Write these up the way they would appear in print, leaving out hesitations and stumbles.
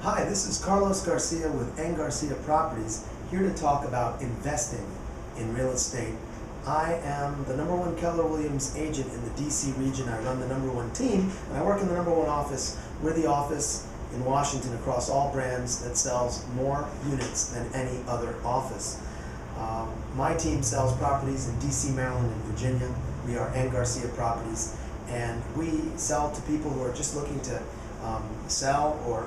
Hi, this is Carlos Garcia with Garcia Properties, here to talk about investing in real estate. I am the #1 Keller Williams agent in the DC region. I run the #1 team, and I work in the #1 office. We're the office in Washington across all brands that sells more units than any other office. My team sells properties in DC, Maryland, and Virginia. We are Garcia Properties, and we sell to people who are just looking to sell or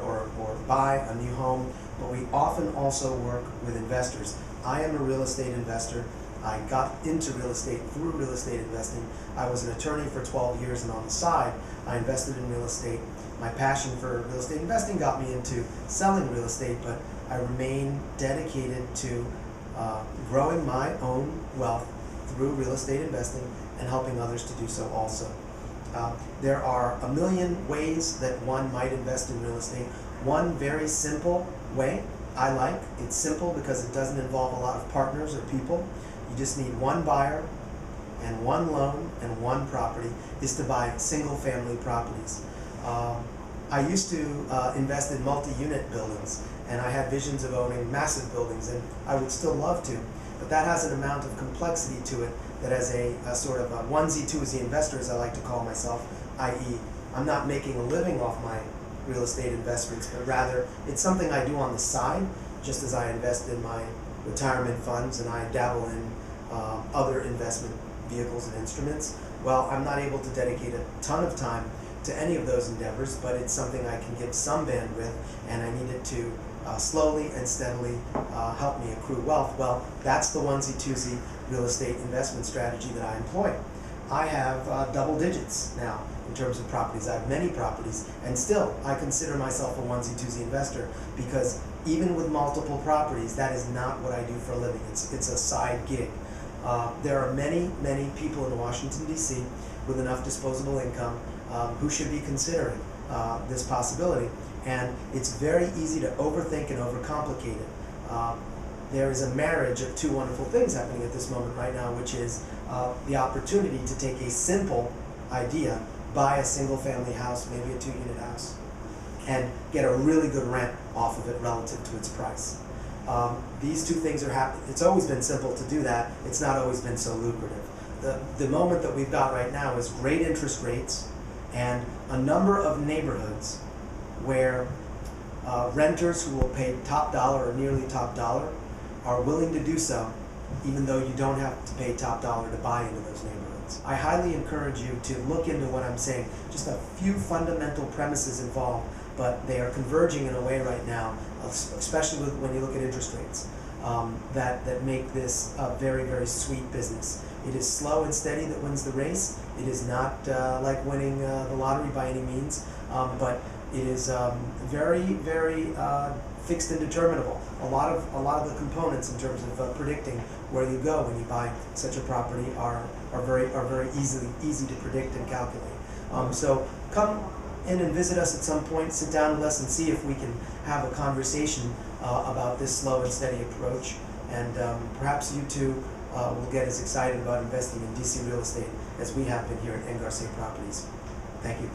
buy a new home, but we often also work with investors. I am a real estate investor. I got into real estate through real estate investing. I was an attorney for 12 years, and on the side, I invested in real estate. My passion for real estate investing got me into selling real estate, but I remain dedicated to growing my own wealth through real estate investing and helping others to do so also. There are a million ways that one might invest in real estate. One very simple way I like, it's simple because it doesn't involve a lot of partners or people. You just need one buyer and one loan and one property, is to buy single family properties. I used to invest in multi-unit buildings, and I had visions of owning massive buildings, and I would still love to, but that has an amount of complexity to it that as a sort of a onesie-twosie investor, as I like to call myself, i.e. I'm not making a living off my real estate investments, but rather it's something I do on the side, just as I invest in my retirement funds and I dabble in other investment vehicles and instruments. Well, I'm not able to dedicate a ton of time to any of those endeavors, but it's something I can give some bandwidth, and I need it to slowly and steadily help me accrue wealth. Well, that's the onesie-twosie real estate investment strategy that I employ. I have double digits now in terms of properties. I have many properties, and still I consider myself a onesie-twosie investor, because even with multiple properties, that is not what I do for a living. It's a side gig. There are many people in Washington, D.C. with enough disposable income who should be considering this possibility. And it's very easy to overthink and overcomplicate it. There is a marriage of two wonderful things happening at this moment right now, which is the opportunity to take a simple idea, buy a single family house, maybe a 2-unit house, and get a really good rent off of it relative to its price. These two things are happening. It's always been simple to do that. It's not always been so lucrative. The moment that we've got right now is great interest rates and a number of neighborhoods where renters who will pay top dollar or nearly top dollar are willing to do so, even though you don't have to pay top dollar to buy into those neighborhoods. I highly encourage you to look into what I'm saying. Just a few fundamental premises involved, but they are converging in a way right now, especially when you look at interest rates, that make this a very sweet business. It is slow and steady that wins the race. It is not like winning the lottery by any means, but it is very fixed and determinable. A lot of the components in terms of predicting where you go when you buy such a property are very easy to predict and calculate. So come in and visit us at some point, sit down with us and see if we can have a conversation about this slow and steady approach, and perhaps you too will get as excited about investing in DC real estate as we have been here at Garcia Properties. Thank you.